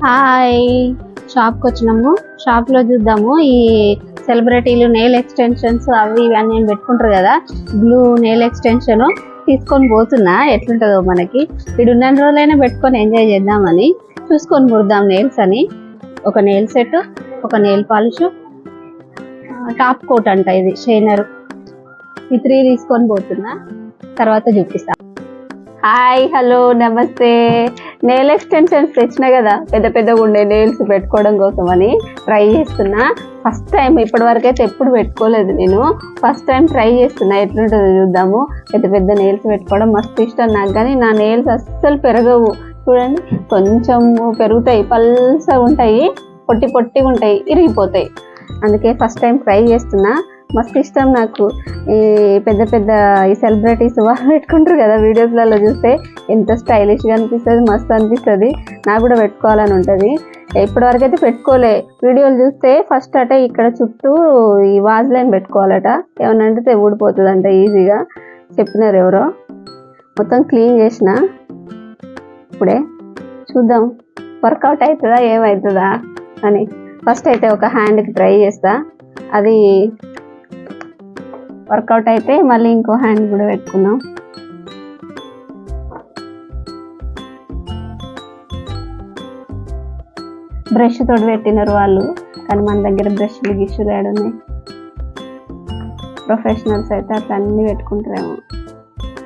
Hi, షాప్కి వచ్చినాము. షాప్లో చూద్దాము ఈ సెలబ్రిటీలు నెయిల్ ఎక్స్టెన్షన్స్ అవి ఇవన్నీ నేను పెట్టుకుంటారు కదా. బ్లూ నెయిల్ ఎక్స్టెన్షన్ తీసుకొని పోతున్నా, ఎట్లుంటుందో మనకి. వీడు ఉన్న రోజులైనా పెట్టుకొని ఎంజాయ్ చేద్దామని చూసుకొని పోద్దాం నెయిల్స్ అని. ఒక నెయిల్ సెట్, ఒక నెయిల్ పాలిష్, టాప్ కోట్ అంట ఇది షైనర్. ఈ 3 తీసుకొని పోతున్నా, తర్వాత చూపిస్తా. హాయ్, హలో, నమస్తే. నెయిల్ ఎక్స్టెన్షన్స్ తెచ్చినా కదా, పెద్ద పెద్దగా ఉండే నెయిల్స్ పెట్టుకోవడం కోసం అని ట్రై చేస్తున్నా. ఫస్ట్ టైం, ఇప్పటి వరకు అయితే ఎప్పుడు పెట్టుకోలేదు నేను. ఫస్ట్ టైం ట్రై చేస్తున్నా, ఎట్లుంటుందో చూద్దాము. పెద్ద పెద్ద నెయిల్స్ పెట్టుకోవడం మస్తు ఇష్టం నాకు, కానీ నా నెయిల్స్ అస్సలు పెరగవు. చూడండి, కొంచెం పెరుగుతాయి, పల్సగా ఉంటాయి, పొట్టి పొట్టిగా ఉంటాయి, ఇరిగిపోతాయి. అందుకే ఫస్ట్ టైం ట్రై చేస్తున్నా. మస్తు ఇష్టం నాకు ఈ పెద్ద పెద్ద ఈ సెలబ్రిటీస్ వాళ్ళు పెట్టుకుంటారు కదా, వీడియోస్లలో చూస్తే ఎంత స్టైలిష్గా అనిపిస్తుంది, మస్తు అనిపిస్తుంది. నాకు కూడా పెట్టుకోవాలని ఉంటుంది. ఇప్పటివరకు అయితే పెట్టుకోలే. వీడియోలు చూస్తే ఫస్ట్ అటే ఇక్కడ చుట్టూ ఈ వాజ్లైన్ పెట్టుకోవాలట, ఏమన్నా అంటే ఊడిపోతుందంట ఈజీగా చెప్పినారు ఎవరో. మొత్తం క్లీన్ చేసిన. ఇప్పుడే చూద్దాం వర్కౌట్ అవుతుందా ఏమవుతుందా అని. ఫస్ట్ అయితే ఒక హ్యాండ్కి ట్రై చేస్తా, అది వర్కౌట్ అయితే మళ్ళీ ఇంకో హ్యాండ్ కూడా పెట్టుకున్నాం. బ్రష్ తోటి పెట్టినారు వాళ్ళు, కానీ మన దగ్గర బ్రష్లు గిష్లు ఏడున్నాయి. ప్రొఫెషనల్స్ అయితే అట్లా అన్నీ పెట్టుకుంటారేమో.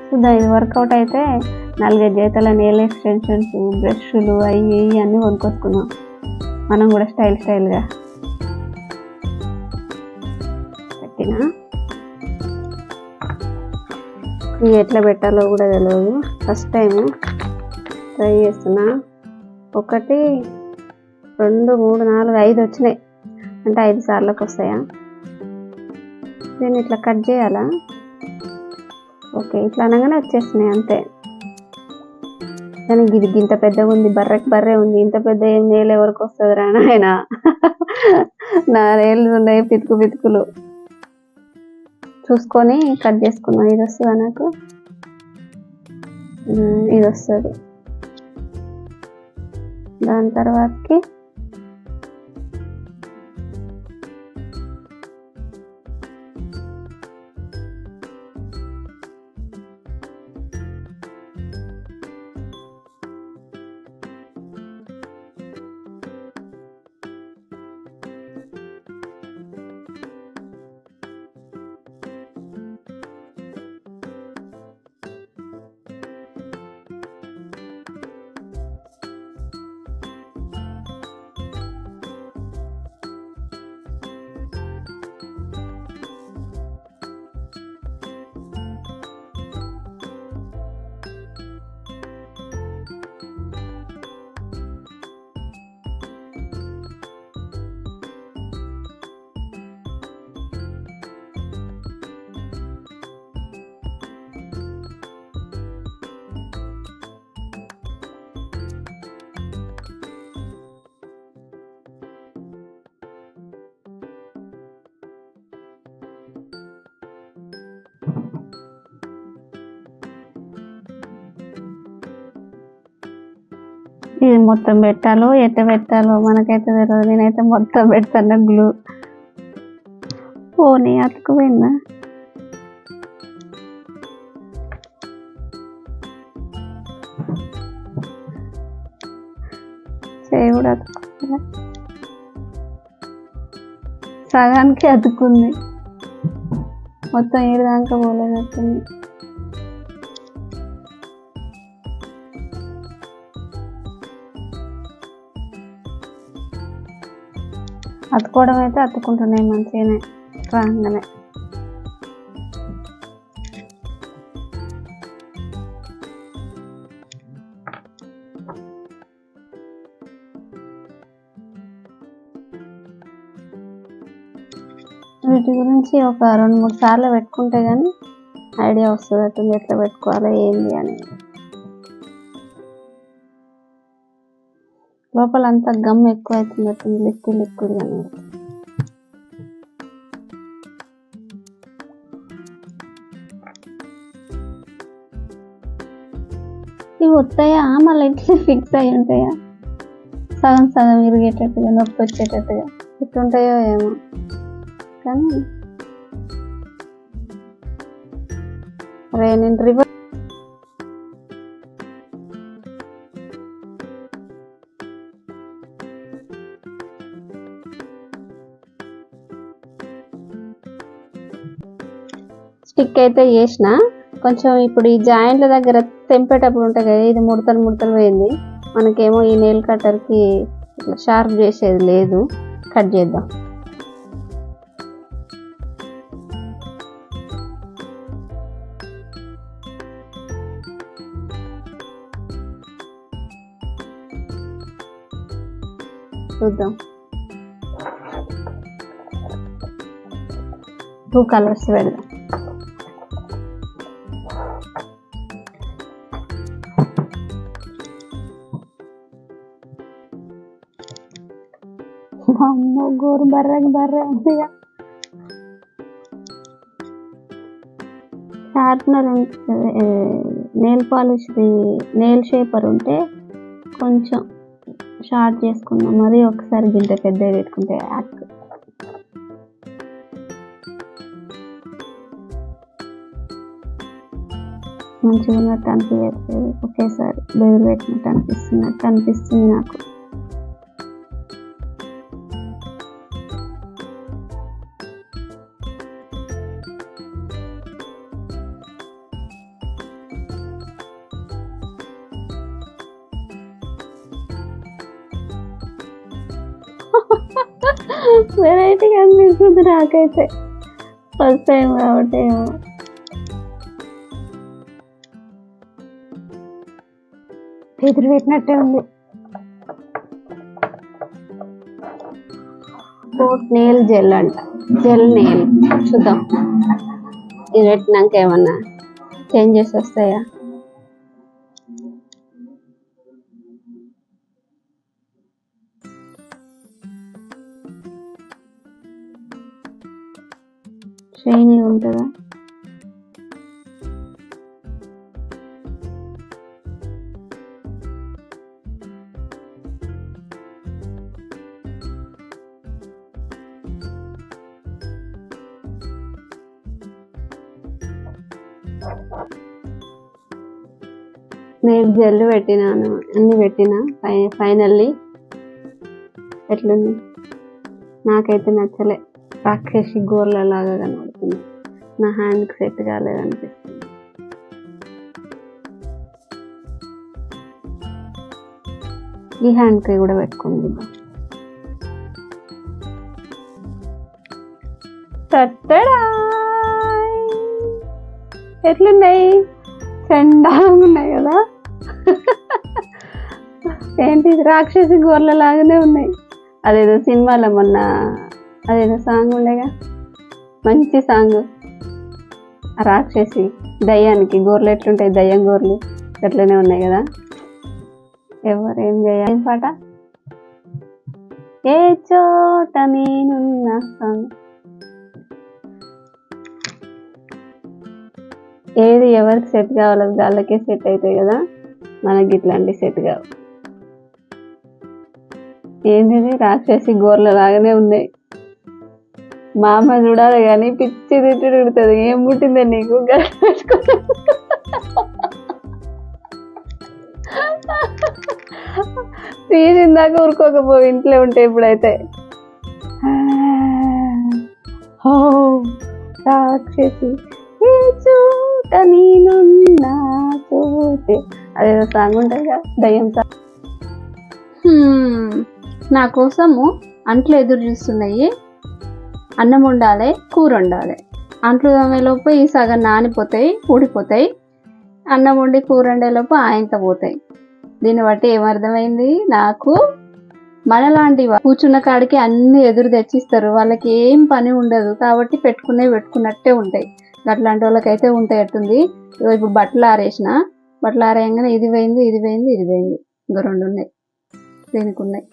చూద్దాం, ఇది వర్కౌట్ అయితే 4-5 జతల నెయిల్ ఎక్స్టెన్షన్స్, బ్రష్లు అవి అన్నీ కొనుక్కొచ్చుకున్నాం మనం కూడా స్టైల్గా పెట్టినా. ఇవి ఎట్లా పెట్టాలో కూడా తెలియదు, ఫస్ట్ టైం ట్రై చేస్తున్నా. 1 2 3 4 5 వచ్చినాయి, అంటే 5 సార్లకు వస్తాయా? దీన్ని ఇట్లా కట్ చేయాలా? ఓకే, ఇట్లా అనగానే వచ్చేస్తున్నాయి అంతే. కానీ ఇది ఇంత పెద్దగా ఉంది, బర్రె ఉంది. ఇంత పెద్ద ఏం నేలు ఎవరికి వస్తుంది రా నాయన. నా నేలు ఉన్నాయి పితుకులు. చూసుకొని కట్ చేసుకున్నాం. ఇది వస్తుందా నాకు? ఇది వస్తుంది. దాని తర్వాతకి ఇది మొత్తం పెట్టాలో ఎట్ట పెట్టాలో మనకైతే తెలియదు. నేనైతే మొత్తం పెడతాను గ్లూ. పోనీ అతుకుపోయిందా? చేయి కూడా అతుక్కుందా? సగానికి అతుక్కుంది, మొత్తం ఏడుదాకా పోలేదట్టుంది. అతుకోవడం అయితే అతుక్కుంటున్నాయి మంచిగానే, స్ట్రాంగ్గానే. వీటి గురించి ఒక 2-3 సార్లు పెట్టుకుంటే కానీ ఐడియా వస్తుంది అట్టుంది, ఎట్లా పెట్టుకోవాలి ఏంది అనేది. లోపల అంతా గమ్ ఎక్కువ అవుతున్నట్టుంది, లిక్విడ్ కానీ. ఇవి వస్తాయా మళ్ళీ ఇట్లా ఫిక్స్ అయి ఉంటాయా? సగం సగం ఇరిగేటట్టుగా నొప్పి వచ్చేటట్టుగా ఎట్లుంటాయో ఏమో కానీ అరే నేను రివర్స్ స్టిక్ అయితే చేసిన కొంచెం ఇప్పుడు ఈ జాయింట్ల దగ్గర తెంపేటప్పుడు ఉంటాయి కదా ఇది ముడతలు ముడతలు పోయింది మనకేమో ఈ నెయిల్ కట్టర్కి ఇట్లా షార్ప్ చేసేది లేదు కట్ చేద్దాం చూద్దాం 2 కలర్స్ పెడదాం అమ్మో గోరు బర్రె ఉందిగా షార్ప్నర్ ఉంటుంది నెయిల్ పాలిష్ నెయిల్ షేపర్ ఉంటే కొంచెం షార్ట్ చేసుకుందాం మరి ఒకసారి గింత పెద్దగా పెట్టుకుంటే యాక్ మంచిగా ఉన్నట్టు అనిపించట్లేదు ఒకేసారి బెదిరి పెట్టినట్టు అనిపిస్తుంది నాకు వెరైటీగా అనిపిస్తుంది నాకైతే ఫస్ట్ టైం కాబట్టి ఎదురు పెట్టినట్టే ఉంది కోట్ నెయిల్ జెల్ అంట జెల్ నెయిల్ చూద్దాం ఇది పెట్టినాక ఏమన్నా చేంజెస్ వస్తాయా షైనీ ఉంటుందా నేను జెల్ పెట్టినాను అన్ని పెట్టినా ఫైనల్లీ ఎట్లుంది నాకైతే నచ్చలే రాక్షసి గోర్ల లాగా కనబడుతుంది నా హ్యాండ్కి సెట్ కాలేదనిపిస్తుంది ఈ హ్యాండ్కి కూడా పెట్టుకుంది ఎట్లున్నాయి చెండాగా ఉన్నాయి కదా ఏంటి రాక్షసి గోర్ల లాగానే ఉన్నాయి అదేదో సినిమాలో మొన్న అదేదో సాంగ్ ఉండేగా మంచి సాంగ్ రాక్షసి దయ్యానికి గోర్లు ఎట్లుంటాయి దయ్యం గోర్లు అట్లనే ఉన్నాయి కదా ఎవరేం చేయాలి పాట ఏ చోట నేనున్నా సాంగ్ ఏది ఎవరికి సెట్ కావాలో వాళ్ళకే సెట్ అవుతాయి కదా మనకి ఇట్లాంటి సెట్ కావు ఏంటిది రాక్షసి గోర్ల లాగానే ఉన్నాయి మా అమ్మ చూడాలి కానీ పిచ్చి తిట్టుడు ఉడుతుంది ఏం పుట్టిందే నీకు తీసిందాక ఊరుకోకపోయి ఇంట్లో ఉంటే ఇప్పుడైతే రాక్షసి నేనున్నా చూస్తే అదేదో సాంగ్ ఉంటుంది కదా దయ్యం సాంగ్ నా కోసము అంట్లు ఎదురు చూస్తున్నాయి అన్నం వండాలి కూర వండాలి అంట్లు తోమేలోపు ఈ సగం నానిపోతాయి ఊడిపోతాయి అన్నం వండి కూర వండేలోపు ఆయంత పోతాయి దీన్ని బట్టి ఏమర్థమైంది నాకు మనలాంటి కూర్చున్న కాడికి అన్ని ఎదురు తెచ్చిస్తారు వాళ్ళకి ఏం పని ఉండదు కాబట్టి పెట్టుకున్నట్టే ఉంటాయి అట్లాంటి వాళ్ళకైతే ఉంటాయట్టుంది ఇప్పుడు బట్టలు ఆరేయంగానే ఇది పోయింది ఇంకా 2 ఉన్నాయి దీనికి ఉన్నాయి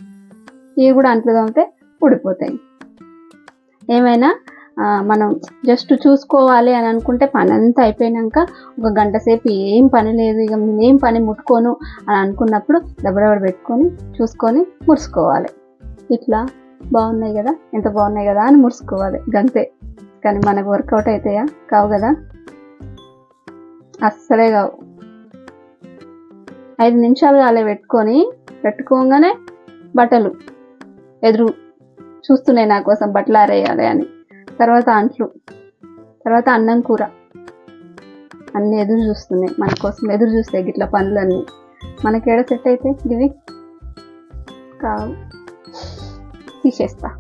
ఇవి కూడా అంట్లు తోమితే ఊడిపోతాయి ఏమైనా మనం జస్ట్ చూసుకోవాలి అని అనుకుంటే పని అంతా అయిపోయినాక ఒక గంట సేపు ఏం పని లేదు, ఇక నేనేం పని ముట్టుకోను అని అనుకున్నప్పుడు దబ్బడబడ పెట్టుకొని చూసుకొని ముడుచుకోవాలి. ఇట్లా బాగున్నాయి కదా, ఎంత బాగున్నాయి కదా అని ముడుచుకోవాలి గంతే. కానీ మనకు వర్కౌట్ అవుతాయా? కావు కదా, అస్సలే కావు. 5 నిమిషాలు అలా పెట్టుకోగానే బట్టలు ఎదురు చూస్తున్నాయి నా కోసం, బట్టలు ఆరేయాలి అని. తర్వాత అంట్లు, తర్వాత అన్నం కూర, అన్నీ ఎదురు చూస్తున్నాయి మన కోసం, ఎదురు చూస్తాయి గిట్ల పనులన్నీ. మనకి ఏడ సెట్ అయితే ఇవి కావు, తీసేస్తా.